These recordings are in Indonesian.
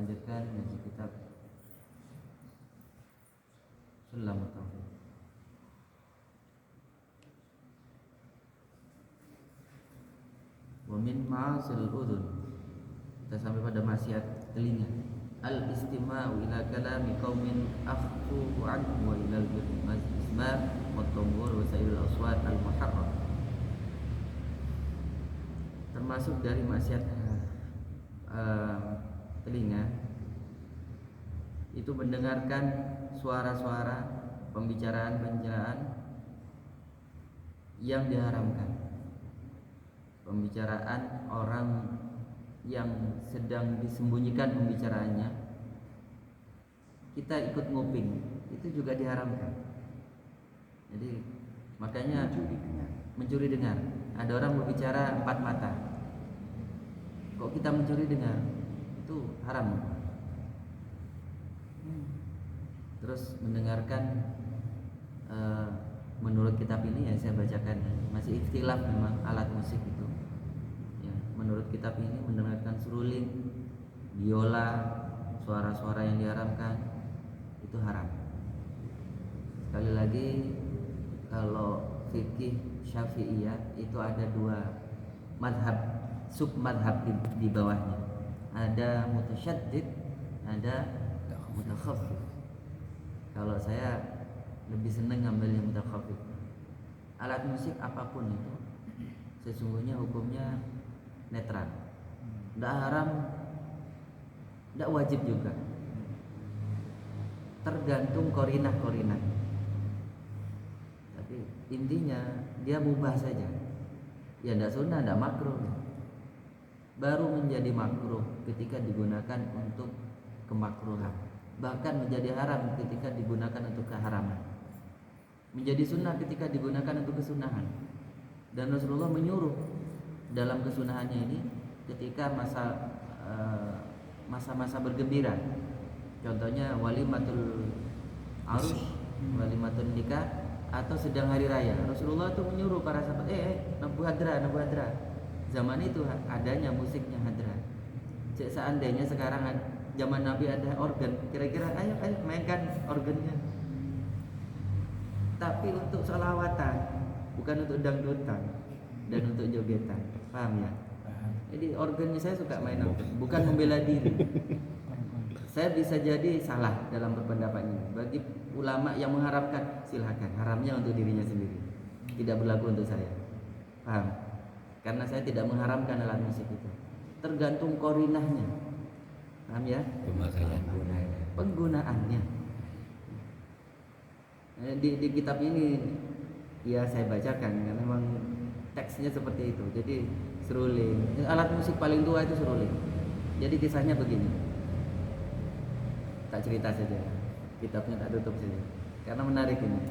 lanjutkan ngaji kitab Sulamut Taufiq. Wa min ma'asil udhun, kita sampai pada maksiat telinga. Al-istima'u ila kalami qaumin akhfu anhu wa ila al-isma' wa tambur wa sa'il al-aswat al-muharram. Termasuk dari maksiat telinga itu mendengarkan suara-suara pembicaraan yang diharamkan, pembicaraan orang yang sedang disembunyikan pembicaraannya, kita ikut nguping, itu juga diharamkan. Jadi makanya mencuri dengar. Ada orang berbicara empat mata, kok kita mencuri dengar, itu haram. Terus mendengarkan menurut kitab ini yang saya bacakan masih ikhtilaf memang alat musik itu ya, menurut kitab ini mendengarkan seruling, biola, suara-suara yang diharamkan itu haram. Sekali lagi, kalau fikih Syafi'iyah itu ada dua madhab, sub madhab di bawahnya, ada mutasyaddid, ada mutakhafif. Kalau saya lebih senang ngambil yang mutakhafif. Alat musik apapun itu sesungguhnya hukumnya netral, tidak haram, tidak wajib juga, tergantung korinah. Tapi intinya dia mubah saja, ya tidak sunnah, tidak makruh. Baru menjadi makruh ketika digunakan untuk kemakruhan, bahkan menjadi haram ketika digunakan untuk keharaman, menjadi sunnah ketika digunakan untuk kesunahan. Dan Rasulullah menyuruh dalam kesunahannya ini ketika masa-masa bergembira, contohnya walimatul arus, walimatul nikah, atau sedang hari raya. Rasulullah itu menyuruh para sahabat, nabu hadra. Zaman itu adanya musiknya hadra. Seandainya sekarang zaman Nabi ada organ, kira-kira ayo mainkan organnya. Tapi untuk sholawatan, bukan untuk dangdutan dan untuk jogetan, paham ya? Jadi organnya saya suka main organ, bukan membela diri. Saya bisa jadi salah dalam berpendapat ini. Bagi ulama yang mengharapkan, silakan. Haramnya untuk dirinya sendiri, tidak berlaku untuk saya. Paham? Karena saya tidak mengharamkan alat musik itu. Tergantung korinahnya. Paham ya? Penggunaannya. Di kitab ini ya saya bacakan karena memang teksnya seperti itu. Jadi seruling, alat musik paling tua itu seruling. Jadi kisahnya begini. Tak cerita saja, kitabnya tak tutup saja, karena menarik ini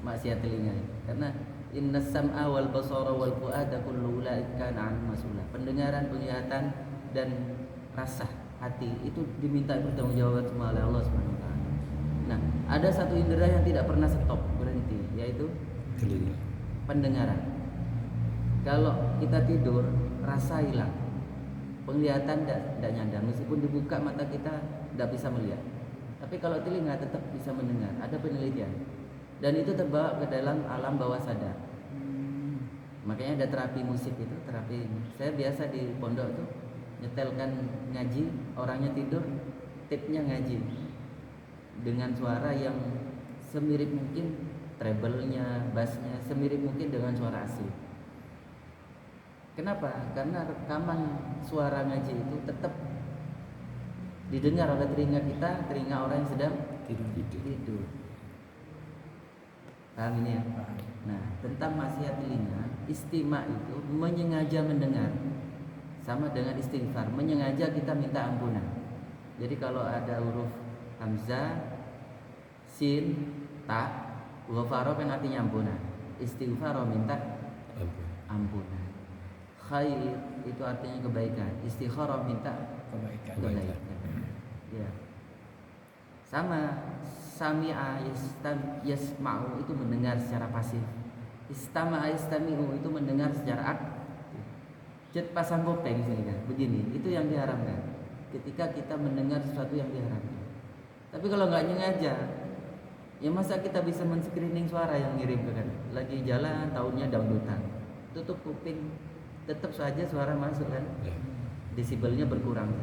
maksiat telinga. Karena innas sam'a wal basara wal fu'ada kullu ulaika kana an mas'ula. Pendengaran, penglihatan dan rasa hati itu diminta bertanggungjawab semua oleh Allah Subhanahu wa taala. Nah, ada satu indera yang tidak pernah stop, berhenti, yaitu telinga, pendengaran. Kalau kita tidur, rasa hilang, penglihatan tidak nyandar, meskipun dibuka mata kita tidak bisa melihat. Tapi kalau telinga tetap bisa mendengar. Ada penelitian, dan itu terbawa ke dalam alam bawah sadar. Makanya ada terapi musik itu, terapi. Saya biasa di pondok itu nyetelkan ngaji, orangnya tidur, tipnya ngaji dengan suara yang semirip mungkin, treble-nya, bass-nya semirip mungkin dengan suara asli. Kenapa? Karena rekaman suara ngaji itu tetap didengar oleh telinga kita, telinga orang yang sedang tidur. Paham ini ya? Nah, tentang maksiat telinga, istima' itu menyengaja mendengar, sama dengan istighfar, menyengaja kita minta ampunan. Jadi kalau ada huruf hamzah, sin, ta, ghafara kan artinya ampunan. Istighfar minta ampunan. Khair itu artinya kebaikan. Istikharah minta kebaikan. Ya. Sama sami'a yasma'u itu mendengar secara pasif. Istama'a yastami'u itu mendengar secara aktif. Pasang kopeng sini kan, begini, itu yang diharamkan. ketika kita mendengar sesuatu yang diharamkan. Tapi kalau nggak nyengaja, ya masa kita bisa men-screening suara yang ngirim ke kan? Lagi jalan tahunnya dangdutan, tutup kuping, tetap saja suara masuk kan? Desibelnya berkurang.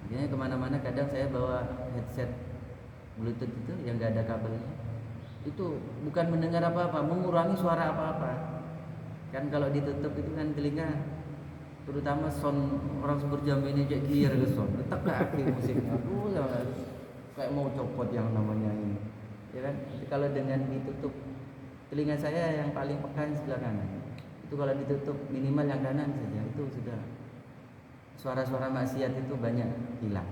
Makanya kemana-mana kadang saya bawa headset Bluetooth itu yang nggak ada kabelnya. Itu bukan mendengar apa-apa, mengurangi suara apa-apa. Kan kalau ditutup itu kan telinga, terutama sound orang Sumber Jambi ini kayak gier ke sound, tetap gak aktif musiknya. Aduh ya, kayak mau copot yang namanya ini. Ya kan? Kalau dengan ditutup, telinga saya yang paling peka sebelah kanan. Itu kalau ditutup minimal yang kanan saja, itu sudah suara-suara maksiat itu banyak hilang.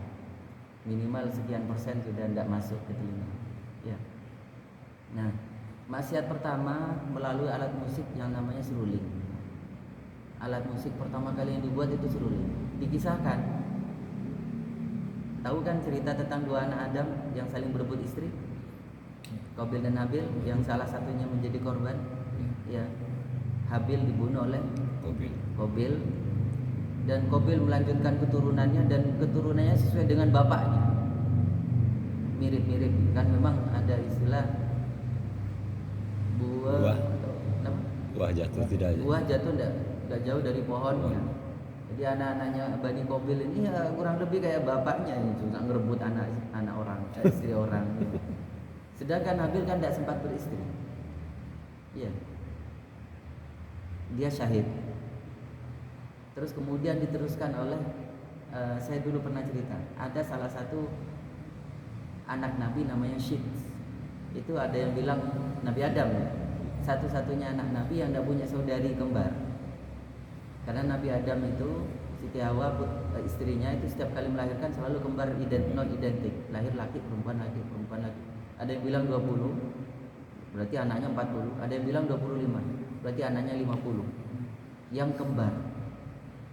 Minimal sekian persen sudah tidak masuk ke telinga. Ya. Nah, maksiat pertama melalui alat musik yang namanya seruling. Alat musik pertama kali yang dibuat itu seruling. Dikisahkan, tahu kan cerita tentang dua anak Adam yang saling berebut istri, Qabil dan Habil, yang salah satunya menjadi korban. Ya, Habil dibunuh oleh Qabil, dan Qabil melanjutkan keturunannya, dan keturunannya sesuai dengan bapaknya, mirip-mirip. Kan memang ada istilah buah jatuh tidak buah jatuh tidak jauh dari pohonnya. Jadi anak-anaknya Bani Qabil ini ya kurang lebih kayak bapaknya itu, nggak ngerebut anak orang, istri orang. Sedangkan Habil kan tidak sempat beristri. Iya, dia syahid. Terus kemudian diteruskan oleh saya dulu pernah cerita, ada salah satu anak Nabi namanya Syit. Itu ada yang bilang Nabi Adam ya, satu-satunya anak Nabi yang tidak punya saudari kembar. Karena Nabi Adam itu, Siti Hawa istrinya itu setiap kali melahirkan selalu kembar non identik, lahir laki perempuan laki perempuan laki. Ada yang bilang 20, berarti anaknya 40. Ada yang bilang 25, berarti anaknya 50. Yang kembar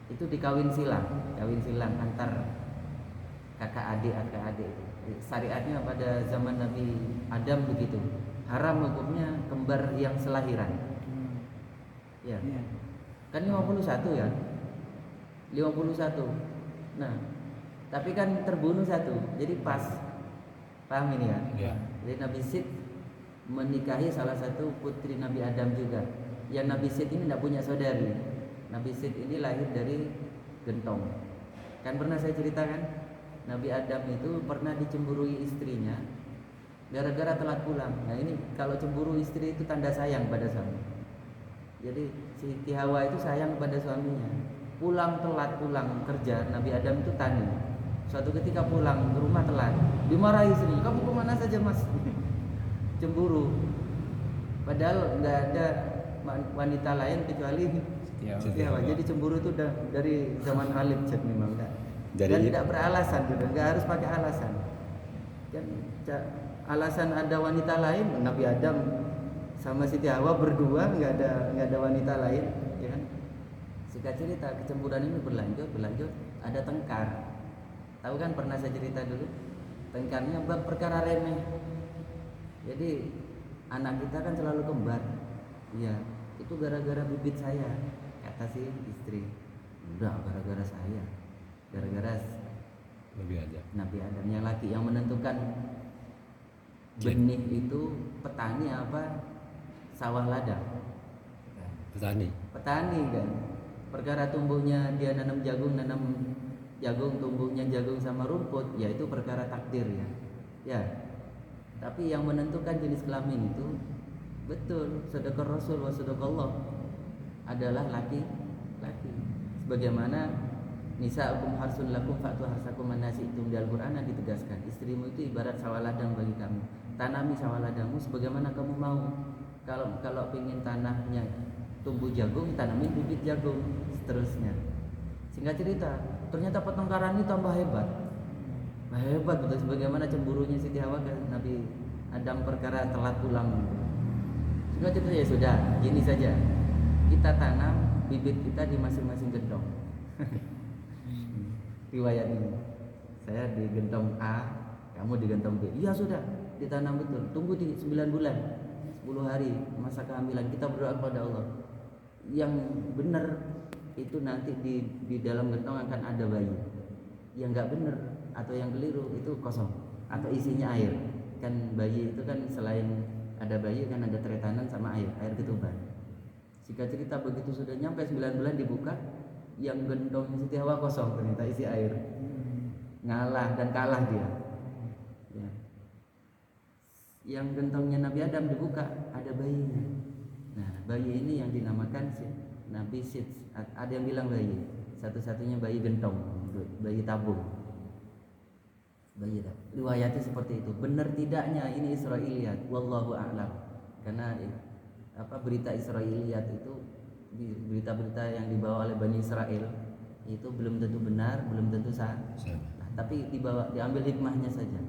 itu dikawin silang antar kakak adik. Syariatnya pada zaman Nabi Adam begitu, haram hukumnya kembar yang selahiran. Ya. Kan 51 ya. 51. Nah, tapi kan terbunuh satu. Jadi pas. Paham ini ya? Ya. Jadi Nabi Syit menikahi salah satu putri Nabi Adam juga. Yang Nabi Syit ini tidak punya saudari. Nabi Syit ini lahir dari gentong. Kan pernah saya ceritakan, Nabi Adam itu pernah dicemburui istrinya gara-gara telat pulang. Nah ini kalau cemburu istri itu tanda sayang pada suami. Jadi Siti Hawa itu sayang pada suaminya. Pulang telat, pulang kerja, Nabi Adam itu tani. Suatu ketika pulang ke rumah telat, dimarahi istri, kamu kemana saja mas? Cemburu. Padahal nggak ada wanita lain kecuali Siti Hawa. Jadi cemburu itu udah dari zaman Khalid memang enggak. Dan tidak beralasan juga, nggak harus pakai alasan. Kan alasan ada wanita lain, Nabi Adam sama Siti Hawa berdua nggak ada wanita lain, ya kan? Singkat cerita, kecemburuan ini berlanjut, ada tengkar. Tahu kan pernah saya cerita dulu, tengkarnya perkara remeh. Jadi anak kita kan selalu kembar, iya. Itu gara-gara bibit saya, kata si istri. Udah gara-gara saya. Gara-gara Nabi Adam yang laki yang menentukan benih itu petani apa sawah ladang. Petani kan. Perkara tumbuhnya dia nanam jagung tumbuhnya jagung sama rumput, ya itu perkara takdir ya. Ya. Tapi yang menentukan jenis kelamin itu betul, sedekah Rasul wa sedekah adalah laki-laki. Sebagaimana nisa'ukum harsun lakum fa'tu harsakum manasi'tum, di Al-Qur'an ditegaskan, istrimu itu ibarat sawah ladang bagi kamu. Tanami sawah ladangmu sebagaimana kamu mau. Kalau ingin tanahnya tumbuh jagung, tanamin bibit jagung, seterusnya. Singkat cerita, ternyata pertengkaran ini tambah hebat. Hebat betul, sebagaimana cemburunya Siti Hawa ke Nabi Adam perkara telat pulang. Singkat cerita, ya sudah, gini saja. Kita tanam bibit kita di masing-masing gentong. Riwayat ini, saya di gentong A, kamu di gentong B. Iya sudah, ditanam betul. Tunggu di 9 bulan, 10 hari masa kehamilan, kita berdoa kepada Allah. Yang benar itu nanti di dalam gentong akan ada bayi. yang nggak benar atau yang keliru itu kosong atau isinya air. Kan bayi itu kan selain ada bayi kan ada teretanan sama air ketuban. Jika cerita begitu sudah nyampe 9 bulan dibuka, yang gendong Siti Hawa kosong, ternyata isi air. Ngalah dan kalah dia. Ya. Yang gentongnya Nabi Adam dibuka, ada bayinya. Nah, bayi ini yang dinamakan Nabi Sid. Ada yang bilang bayi, satu-satunya bayi gentong, bayi tabung. Bayi tabung. Riwayatnya seperti itu. Benar tidaknya ini Israiliyat, wallahu a'lam. Karena berita Israiliyat itu berita-berita yang dibawa oleh Bani Israel itu belum tentu benar, belum tentu sah. Nah, tapi diambil hikmahnya saja.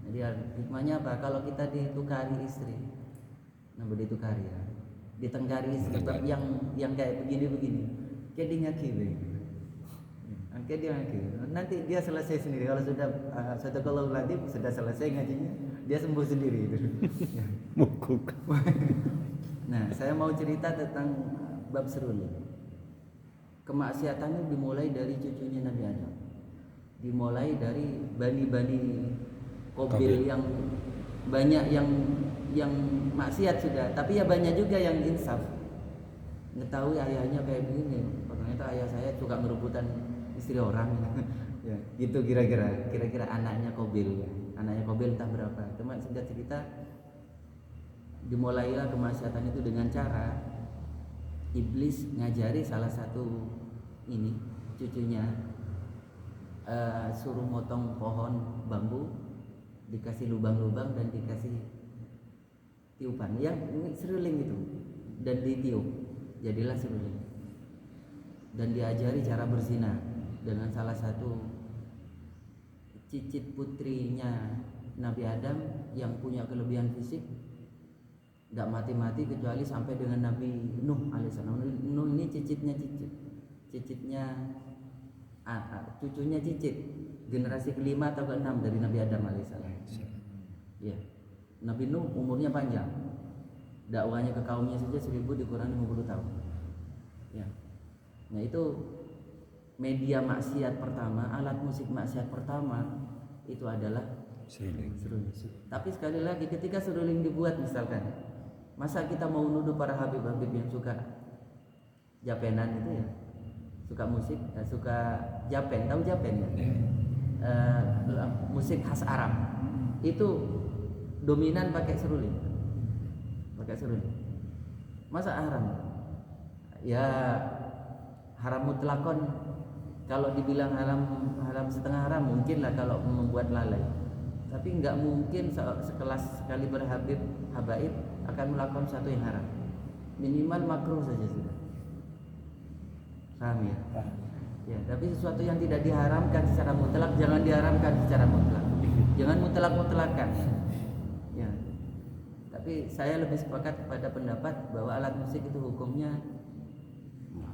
Jadi hikmahnya apa? Kalau kita ditukari istri, ditukari ya, ditengkari istri sebab yang kayak begini, kayak dia ngaki, kayak dia ngaki. Nanti dia selesai sendiri. Kalau sudah kalau latih sudah selesai ngajinya, dia sembuh sendiri itu. Mukuk. Nah, saya mau cerita tentang bab seruling. Kemaksiatannya dimulai dari cucunya Nabi Adam. Dimulai dari bani-bani Qabil yang banyak yang maksiat sudah, tapi ya banyak juga yang insaf. Mengetahui ayahnya kayak begini, ternyata ayah saya suka ngerebutan istri orang. Ya, gitu kira-kira anaknya Qabil ya. Anaknya Qabil entah berapa. Cuma singkat cerita dimulailah kemaksiatan itu dengan cara iblis ngajari salah satu ini cucunya suruh motong pohon bambu, dikasih lubang-lubang dan dikasih tiupan yang seruling itu dan ditiup, jadilah seruling. Dan diajari cara berzina dengan salah satu cicit putrinya Nabi Adam yang punya kelebihan fisik, nggak mati-mati kecuali sampai dengan Nabi Nuh alaihissalam. Nuh ini cicitnya cucunya cicit generasi kelima atau keenam dari Nabi Adam alaihissalam. Ya, Nabi Nuh umurnya panjang, dakwahnya ke kaumnya saja 1000 dikurang 50 tahun. Ya, nah itu media maksiat pertama, alat musik maksiat pertama itu adalah seruling. Tapi sekali lagi ketika seruling dibuat misalkan, masa kita mau nuduh para habib-habib yang suka japenan itu ya, suka musik, suka japen, tahu japen ya? Musik khas Arab itu dominan pakai seruling. Masa haram? Ya haram mutlakon. Kalau dibilang haram setengah haram mungkin lah kalau membuat lalai. Tapi nggak mungkin sekelas sekali berhabib habaib akan melakukan satu yang haram. Minimal makruh saja sudah. Paham ya? Ya, tapi sesuatu yang tidak diharamkan secara mutlak jangan diharamkan secara mutlak. Jangan mutlak-mutlakan. Ya. Tapi saya lebih sepakat pada pendapat bahwa alat musik itu hukumnya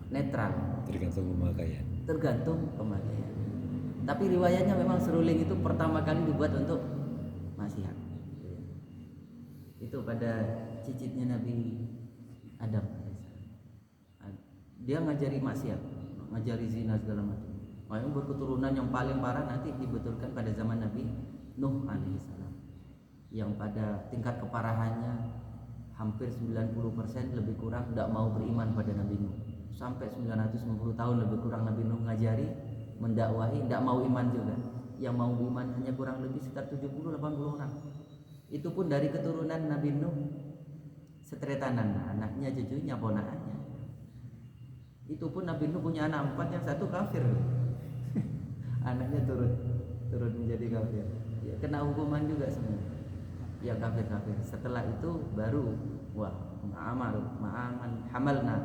netral. Tergantung pemakaian. Tapi riwayatnya memang seruling itu pertama kali dibuat untuk maksiat. Itu pada cicitnya Nabi Adam. Dia ngajari maksiat, ngajari zina segala macam. Makanya berketurunan yang paling parah nanti dibetulkan pada zaman Nabi Nuh alaihissalam, yang pada tingkat keparahannya hampir 90% lebih kurang tidak mau beriman pada Nabi Nuh. Sampai 950 tahun lebih kurang Nabi Nuh ngajari, mendakwahi, tidak mau iman juga. Yang mau iman hanya kurang lebih sekitar 70-80 orang. Itu pun dari keturunan Nabi Nuh setretanan, anaknya, cucunya, ponakannya. Itu pun Nabi Nuh punya anak 4 yang satu kafir. Anaknya turut menjadi kafir. Ya, kena hukuman juga semua. Ya kafir-kafir. Setelah itu baru hamalna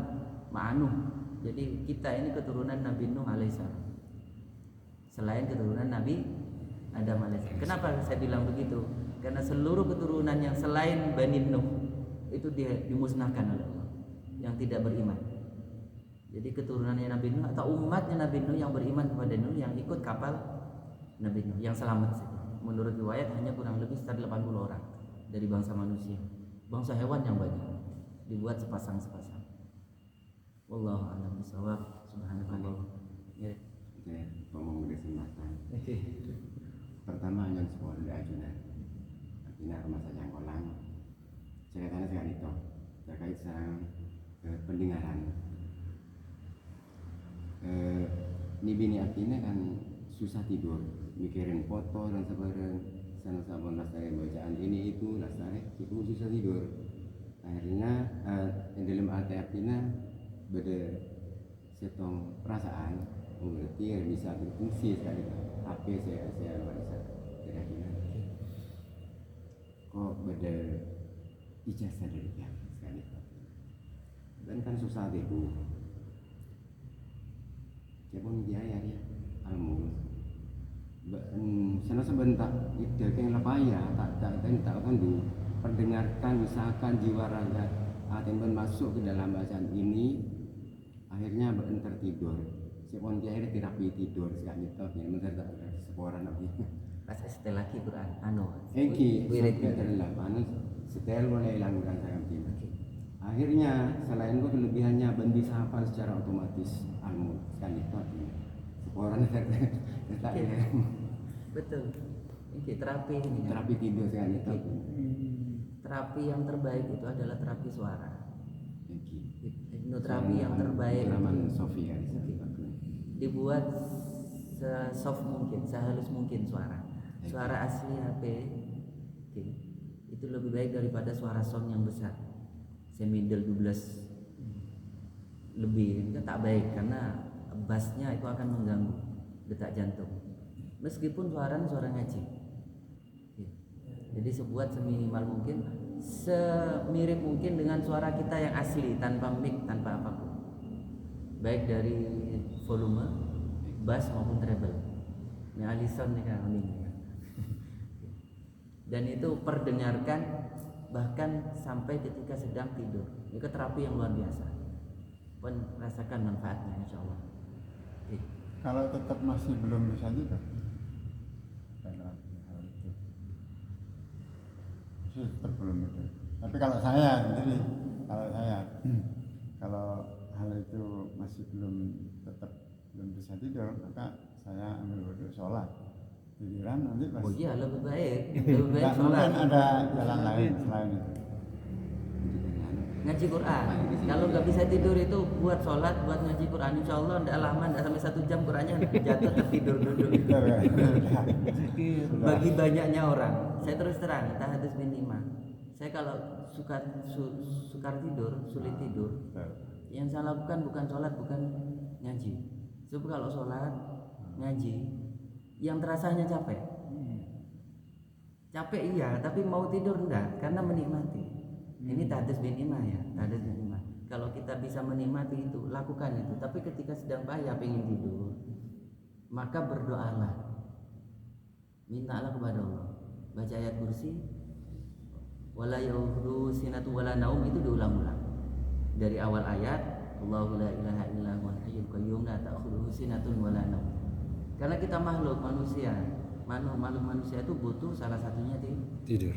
ma'anuh. Jadi kita ini keturunan Nabi Nuh alaihissalam. Selain keturunan Nabi Adam alaihissalam. Kenapa saya bilang begitu? Karena seluruh keturunan yang selain Bani Nuh itu dimusnahkan oleh Allah, yang tidak beriman. Jadi keturunannya Nabi Nuh atau umatnya Nabi Nuh yang beriman kepada Nuh, yang ikut kapal Nabi Nuh, yang selamat saja. Menurut riwayat hanya kurang lebih sekitar 80 orang dari bangsa manusia. Bangsa hewan yang banyak dibuat sepasang-sepasang. Wallahu a'lam bishawab. Subhanallah. Ya. ngomong dari sembatan. Pertama yang sekolah di ajunan. Artinya rumah saja kolang. Ceritanya sekali itu terkait sarang pendengaran. Ini bini artinya kan susah tidur, mikirin foto dan sebagainya. Sana sabun lastare bacaan ini itu lastare itu susah tidur. Akhirnya dalam arti artinya beda setong perasaan berarti bisa berfungsi sekali. HP saya bisa kira-kira kok beda ijazah dari pihak sekali dan kan susah tidur. Coba biaya ya almu sana sebentar itu yang lepaya tak kandu perdengarkan misalkan jiwa raga aten masuk ke dalam bacaan ini akhirnya berinter tidur siapun dia akhirnya terapi tidur sekali itu yang benar tak sekolah nabi Pas setel lagi Quran wirid adalah setel boleh hilangkan saya tidak. Akhirnya selain itu kelebihannya ben bisa hafal secara otomatis ilmu sekali itu orang tak betul. Ini terapi ini kan? terapi tidur sekali itu Terapi yang terbaik itu adalah terapi suara. Hipnoterapi yang terbaik Rahman Sofia dibuat se-soft mungkin, sehalus mungkin suara asli HP itu lebih baik daripada suara sound yang besar semiddle 12 lebih. Itu tak baik karena bassnya itu akan mengganggu detak jantung meskipun suara ngaji. Jadi sebuat seminimal mungkin, semirip mungkin dengan suara kita yang asli tanpa mic, tanpa apapun, baik dari volume, bass maupun treble. Ini alison nih kan ini. Dan itu perdengarkan bahkan sampai ketika sedang tidur. Ini terapi yang luar biasa. Pun rasakan manfaatnya insya Allah. Kalau tetap masih belum bisa juga karena hal itu tetap belum bisa. Tapi kalau saya sendiri, kalau hal itu masih tetap belum bisa tidur, maka saya ambil wudhu sholat. Tiduran nanti pas. Oh iya lebih baik sholat. Mungkin ada jalan lain selain itu. Ngaji Quran. Kalau nggak bisa tidur itu buat sholat, buat ngaji Quran. Insya Allah tidak lama, tidak sampai 1 jam Qurannya jatuh tertidur duduk. Bagi banyaknya orang, saya terus terang, tahadus bin imam. Saya kalau sukar tidur, sulit tidur, yang saya lakukan bukan sholat, bukan ngaji. Sebab kalau sholat, ngaji, yang terasa hanya capek. Capek iya, tapi mau tidur enggak, karena menikmati. Ini tahadus bin imam ya, tahadus bin imam. Kalau kita bisa menikmati itu, lakukan itu. Tapi ketika sedang payah pengen tidur, maka berdoalah, mintalah kepada Allah. Baca ayat kursi, wala yaudhu sinatu wala naum, itu diulang-ulang dari awal ayat. Allahu la ilaha illa huwal hayyul qayyum la ta'khudhuhu sinatun wala naum. Karena kita makhluk manusia, makhluk manusia itu butuh salah satunya tidur.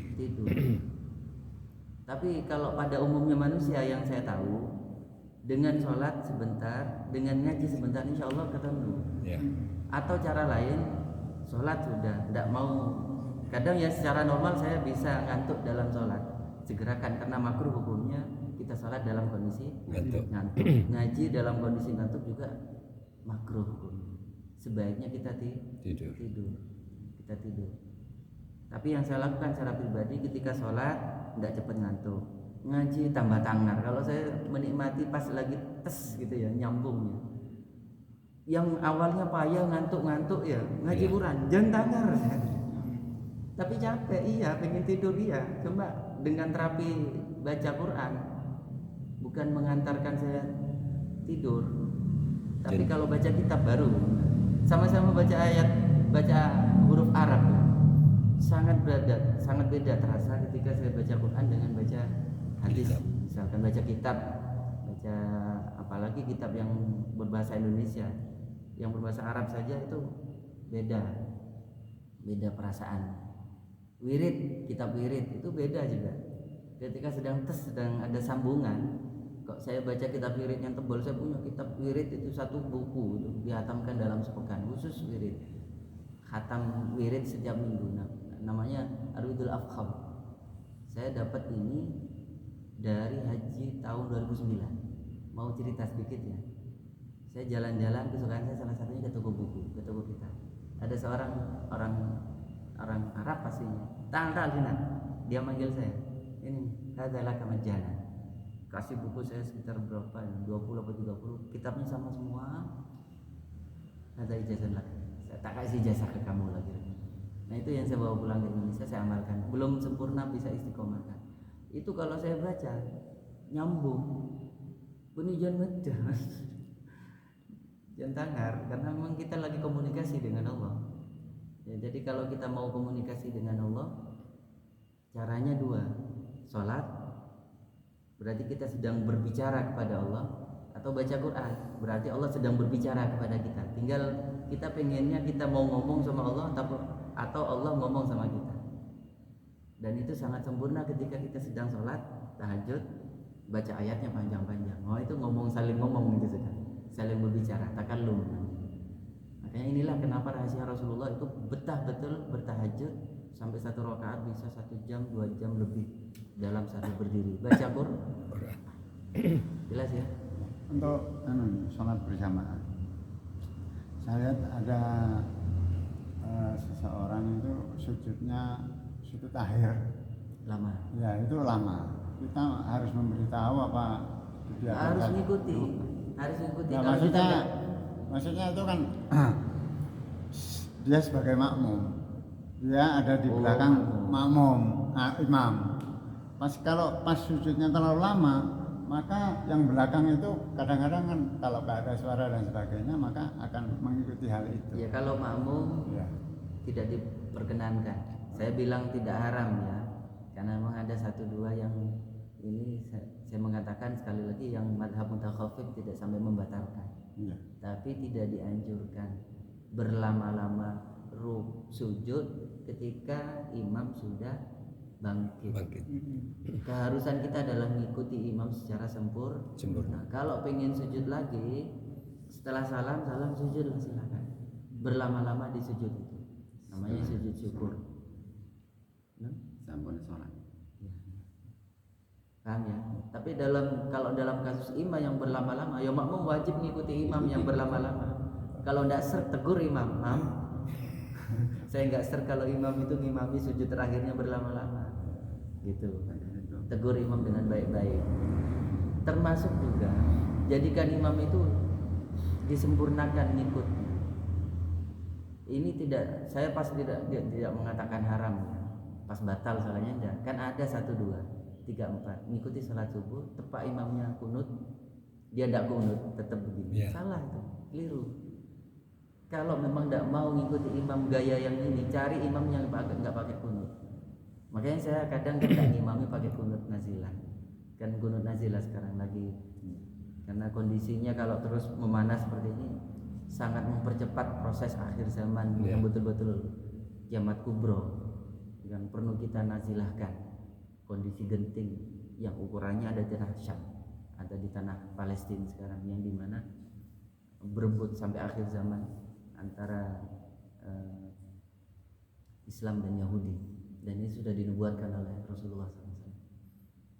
Tapi kalau pada umumnya manusia yang saya tahu, dengan sholat sebentar, dengan ngaji sebentar, insya Allah ketemu. Atau cara lain, sholat sudah tidak mau. Kadang ya secara normal saya bisa ngantuk dalam sholat, segerakan karena makruh hukumnya kita sholat dalam kondisi ngantuk. Ngaji dalam kondisi ngantuk juga makruh hukumnya. Sebaiknya kita tidur. Kita tidur. Tapi yang saya lakukan secara pribadi ketika sholat tidak cepat ngantuk, ngaji tambah tangar. Kalau saya menikmati pas lagi tes gitu ya, nyambungnya. Yang awalnya payah ngantuk ya, ngaji Quran jangan tangar. Tapi capek iya, pengen tidur iya. Cuma dengan terapi baca Quran bukan mengantarkan saya tidur. Tapi kalau baca kitab baru, sama-sama baca ayat, baca huruf Arab, sangat beda terasa ketika saya baca Quran dengan baca hadis. Misalkan baca kitab, baca apalagi kitab yang berbahasa Indonesia, yang berbahasa Arab saja itu beda perasaan. Kitab wirid itu beda juga. Ketika sedang ada sambungan, Kok saya baca kitab wirid yang tebal, saya punya kitab wirid itu satu buku itu dihatamkan dalam sepekan, khusus wirid. Khatam wirid setiap minggu. Namanya Arwidul Afkham. Saya dapat ini dari haji tahun 2009. Mau cerita sedikit ya. Saya jalan-jalan, kesukaan saya salah satunya ke toko buku, ke toko kitab. Ada seorang orang Arab pastinya. Ta'al sini. Dia manggil saya. Ini hadzalaka majana. Kasih buku saya sekitar berapa ya? 20 atau 30. Kitabnya sama semua. Ada ijazah lagi. Saya tak kasih ijazah ke kamu lagi. Nah itu yang saya bawa pulang ke Indonesia, saya amalkan. Belum sempurna bisa istiqomah kan. Itu kalau saya baca nyambung. Bunyi jangan mudah. Jangan tangar, karena memang kita lagi komunikasi dengan Allah. Ya, jadi kalau kita mau komunikasi dengan Allah, caranya dua. Sholat, berarti kita sedang berbicara kepada Allah. Atau baca Quran, berarti Allah sedang berbicara kepada kita. Tinggal kita pengennya kita mau ngomong sama Allah atau Allah ngomong sama kita. Dan itu sangat sempurna ketika kita sedang sholat tahajud, baca ayatnya panjang-panjang. Oh itu saling ngomong gitu sudah, saling berbicara, takallum. Makanya inilah kenapa rahasia Rasulullah itu betah betul bertahajud sampai 1 rakaat bisa 1 jam 2 jam lebih dalam satu berdiri baca Quran. Jelas ya. Untuk sholat berjamaah, saya lihat ada seseorang itu sujudnya sujud akhir Lama. ya, itu lama. Kita harus memberitahu apa Harus mengikuti. Ya, Kalau maksudnya itu kan dia sebagai makmum, dia ada di belakang makmum, imam. Kalau pas sujudnya terlalu lama, maka yang belakang itu kadang-kadang kan kalau nggak ada suara dan sebagainya, maka akan mengikuti hal itu. ya kalau makmum Ya. tidak diperkenankan. Saya bilang tidak haram ya, karena memang ada 1-2 yang ini saya mengatakan sekali lagi yang madhab mutakhafif tidak sampai membatalkan. Ya. Tapi tidak dianjurkan berlama-lama sujud ketika imam sudah bangkit. Keharusan kita adalah mengikuti imam secara sempurna. Kalau pengen sujud lagi, setelah salam sujudlah silakan. Berlama-lama di sujud itu namanya sujud syukur. Sampun sholat. Paham ya? Tapi kalau dalam kasus imam yang berlama-lama, ya makmum wajib mengikuti imam yang berlama-lama. Kalau tidak ser, tegur imam. Saya nggak ser kalau imam itu ngimami sujud terakhirnya berlama-lama. Gitu. Tegur imam dengan baik-baik. Termasuk juga jadikan imam itu disempurnakan ngikut. Ini saya pasti tidak mengatakan haram. Pas batal salahnya enggak. Kan ada 1, 2, 3, 4 mengikuti salat subuh, tepat imamnya kunut, dia tidak kunut, tetap begini. Salah itu, keliru. Kalau memang tidak mau mengikuti imam gaya yang ini, cari imam yang nggak pakai kunut. Makanya saya kadang tidak imami pakai kunut nazilah. Kan kunut nazilah sekarang lagi, karena kondisinya kalau terus memanas seperti ini sangat mempercepat proses akhir zaman yang betul-betul kiamat kubro yang perlu kita nazilahkan. Kondisi genting yang ukurannya ada di tanah Syam, ada di tanah Palestina sekarang, yang dimana berebut sampai akhir zaman antara Islam dan Yahudi, dan ini sudah dinubuatkan oleh Rasulullah SAW.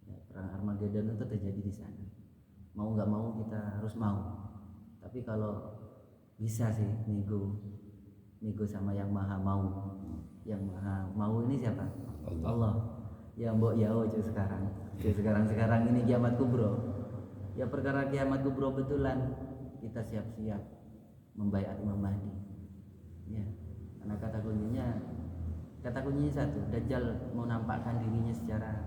Ya, perang Armageddon itu terjadi di sana. Mau nggak mau kita harus mau. Tapi kalau bisa sih nego sama yang maha mau. Yang maha mau ini siapa? Allah. Ya mbok ya sekarang ini kiamat kubro. Ya perkara kiamat kubro betulan kita siap-siap membaiat Imam Mahdi. Ya, karena kata kuncinya satu, Dajjal mau nampakkan dirinya secara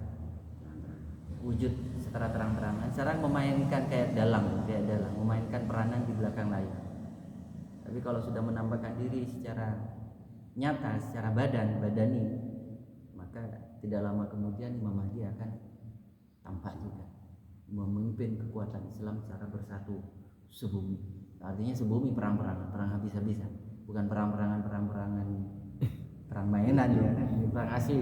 wujud, secara terang-terangan. Sekarang memainkan kayak dalang, memainkan peranan di belakang layar. Tapi kalau sudah menampakkan diri secara nyata, secara badani, maka tidak lama kemudian Imam Mahdi akan tampak juga memimpin kekuatan Islam secara bersatu sebumi. Artinya sebumi perang habis-habisan, bukan perang mainan ya, ini perang asli.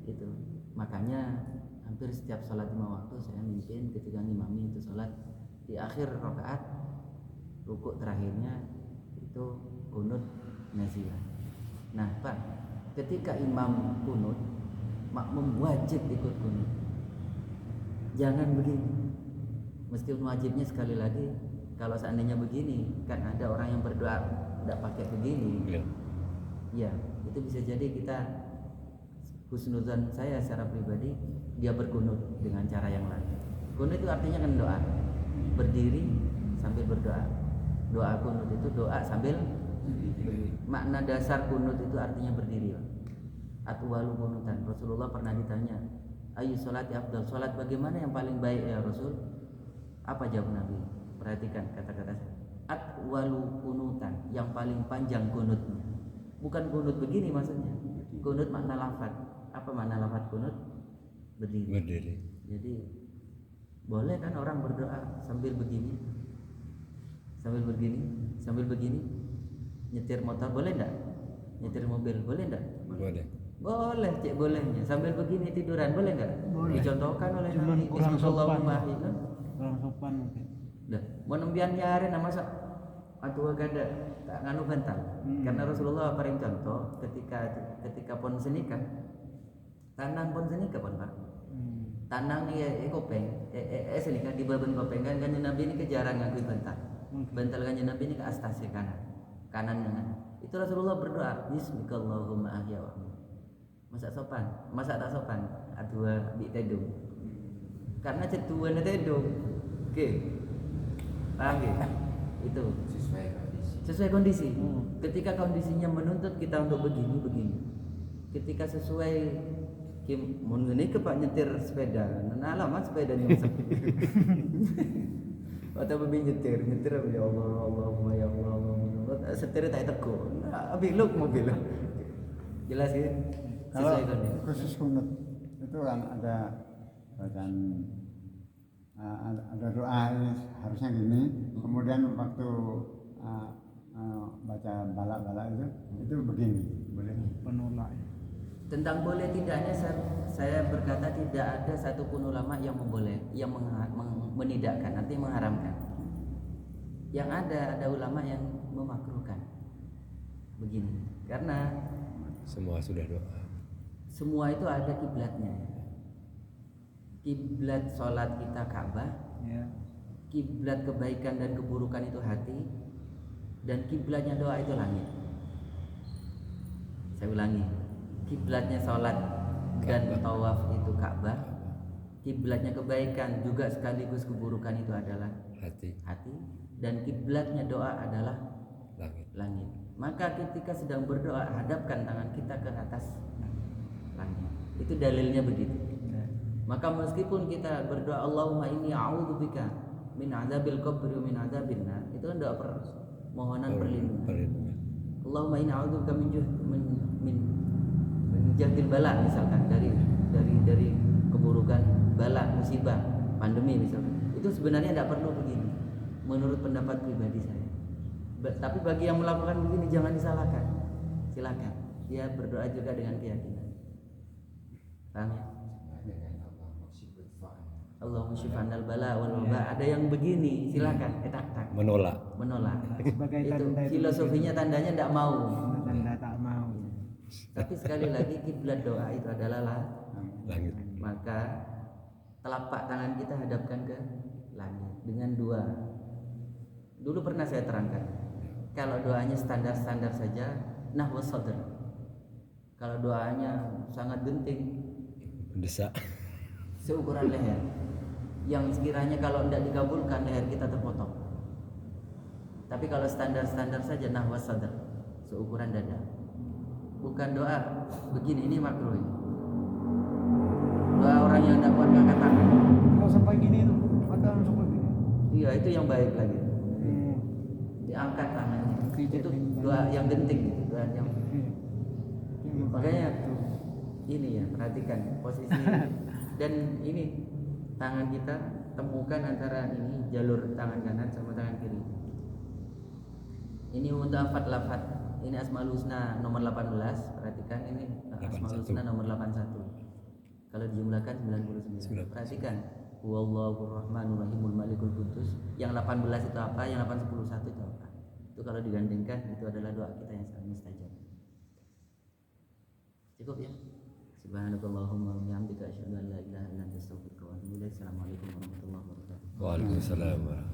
Itu makanya hampir setiap sholat 5 waktu saya mimpin ketika ngimami itu sholat di akhir rakaat rukuk terakhirnya itu kunut nazilah. Nah Pak, ketika imam kunut makmum wajib ikut kunut. Jangan begini. Meskipun wajibnya sekali lagi, kalau seandainya begini kan ada orang yang berdoa tidak pakai begini. Ya, itu bisa jadi kita husnuzan saya secara pribadi dia berkunut dengan cara yang lain. Kunut itu artinya kan doa, berdiri sambil berdoa. Doa kunut itu doa sambil berdiri. Makna dasar kunut itu artinya berdiri. Atwalu kunutan. Rasulullah pernah ditanya, ayu sholati afdal, sholat bagaimana yang paling baik ya Rasul? Apa jawab Nabi? Perhatikan kata-kata saya. Atwalu kunutan, yang paling panjang kunutnya. Bukan kunut begini maksudnya. Kunut makna lafaz. Apa makna lafaz kunut? Berdiri. Jadi boleh kan orang berdoa sambil begini? Sambil begini? Nyetir motor boleh enggak? Nyetir mobil boleh enggak? Boleh. Boleh, cek bolehnya. Sambil begini tiduran boleh enggak? Boleh. Dicontohkan oleh Cuman Nabi kurang sopan. kan? Kurang sopan mungkin. Dah, mau nembian nyari nama masa atua gada tak nganu bental. Karena Rasulullah paling contoh ketika pon senika tanang pon senika pon Pak. Tanang ni kopeng senika di baben kopeng kan Nabi ini kejarang ngakui bental. Bental kan Nabi ini ke astasi kanan. Itu Rasulullah berdoa, bismikallahumma ahya wa amut. Masa tak sopan atua di tedung. Karena cetuan tedung. Oke. Paham ya? Itu sesuai kondisi. Ketika kondisinya menuntut kita untuk begini. Ketika sesuai mun ngene ke Pak nyetir sepeda. Nah, lama sepeda nyungsep. Atau bebi nyetir ya Allah, Allahumma ya Allah. Setir tak teko. Nah, belok mobil. Jelas ya? Kalau Sesuai kondisi. khusus kunut itu kan ada bacaan ada doa harusnya gini, kemudian waktu baca balak-balak itu begini, boleh? Penolak. Tentang boleh tidaknya saya berkata tidak ada satupun ulama yang menidakkan, artinya mengharamkan. Yang ada ulama yang memakruhkan. Begini, karena Semua sudah doa. semua itu ada kiblatnya. Kiblat sholat kita Ka'bah, Ya. kiblat kebaikan dan keburukan itu hati, dan kiblatnya doa itu langit. Saya ulangi, kiblatnya sholat dan tawaf itu Ka'bah, kiblatnya kebaikan juga sekaligus keburukan itu adalah hati, dan kiblatnya doa adalah langit. Maka ketika sedang berdoa hadapkan tangan kita ke atas langit. Itu dalilnya begitu. Maka meskipun kita berdoa Allahumma inni a'udzubika min azabil qabri wa min azabin nar, itu kan doa permohonan perlindungan. Allahumma inni a'udzubika min jahdil bala, misalkan dari keburukan bala, musibah, pandemi misalkan. Itu sebenarnya tidak perlu begini menurut pendapat pribadi saya. Tapi bagi yang melakukan begini jangan disalahkan. Silakan. Dia berdoa juga dengan keyakinan. Paham ya? Allahumma syifa'anal bala wal waba. Ada yang begini, silakan tak Menolak. Sebagai Itu tanda filosofinya tandanya tidak mau. Tanda tak mau. Tapi sekali lagi kiblat doa itu adalah Langit. maka telapak tangan kita hadapkan ke langit dengan dua. Dulu pernah saya terangkan. Kalau doanya standar-standar saja, nahwas sadr. Kalau doanya sangat genting, Mendesak. seukuran leher, yang sekiranya kalau tidak dikabulkan leher kita terpotong. Tapi kalau standar-standar saja nahwas sadr, seukuran dada. Bukan doa begini, ini makruh ini. Doa orang yang tidak kuat angkat tangan. Kalau sampai gini tuh, padahal sampai gini. Iya, itu yang baik lagi. Diangkat tangannya. Itu doa yang genting gitu, doa yang makanya ini ya, perhatikan posisi dan ini tangan kita temukan antara ini jalur tangan kanan sama tangan kiri. Ini untuk lafaz. Ini Asmaul Husna nomor 18. Perhatikan ini Asmaul Husna nomor 81. Kalau dijumlahkan 99. Perhatikan. Huwallahur Rahmanur Rahimul Malikul Quddus. Yang 18 itu apa? Yang 811 itu apa? Itu kalau digandingkan itu adalah doa kita yang sangat mustajab. Cukup ya? Subhanakallahumma wa bihamdika asyhadu an la ilaha illa anta astaghfiruka wa atubu ilaik. Assalamualaikum warahmatullahi wabarakatuh. Waalaikumsalam.